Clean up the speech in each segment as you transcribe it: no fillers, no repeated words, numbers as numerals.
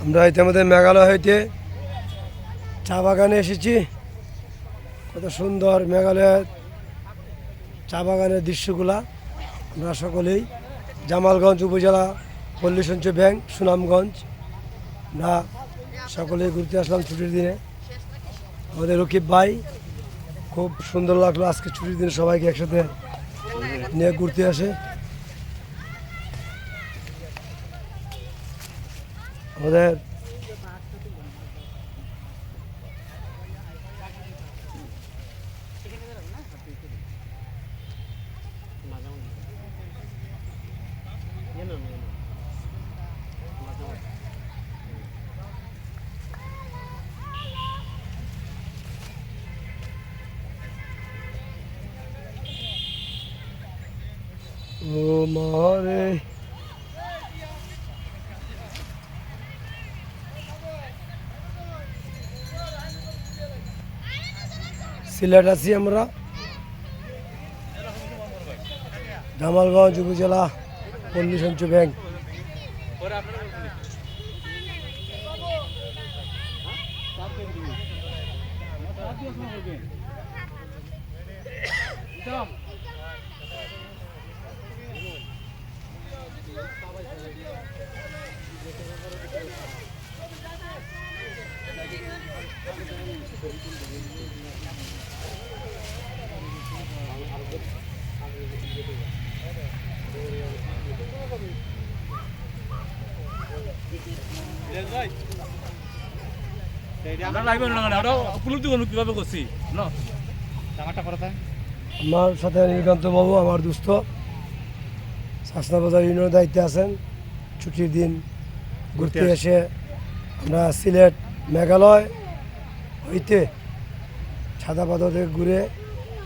আমরা ইতিমধ্যে মেঘালয় হইতে চা বাগানে এসেছি। কত সুন্দর মেঘালয়ের চা বাগানের দৃশ্যগুলা। আমরা সকলেই জামালগঞ্জ উপজেলা পল্লী সঞ্চয় ব্যাংক সুনামগঞ্জ আমরা সকলেই ঘুরতে আসলাম ছুটির দিনে। আমাদের রকিব ভাই খুব সুন্দর লাগলো আজকে ছুটির দিনে সবাইকে একসাথে নিয়ে ঘুরতে আসে। আমাদের ও মারে সিলেট আছি আমরা, জামালগঞ্জ উপজেলা পল্লী সঞ্চয় ব্যাংক। আমার সাথে নীলকান্ত বাবু আমার দুস্থ শাসনাবাজার ইউনিয়নের দায়িত্বে আছেন। ছুটির দিন ঘুরতে এসে আমরা সিলেট মেঘালয় হইতে ছাদা পাথরে ঘুরে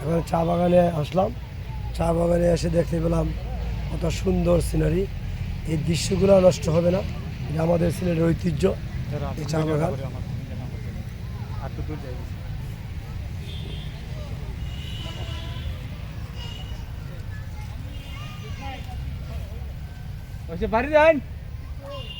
এখন চা বাগানে আসলাম। চা বাগানে এসে দেখতে পেলাম কত সুন্দর সিনারি। এই দৃশ্যগুলো নষ্ট হবে না, এটা আমাদের সিলেটের ঐতিহ্য এই চা বাগান। বাড়ি যান।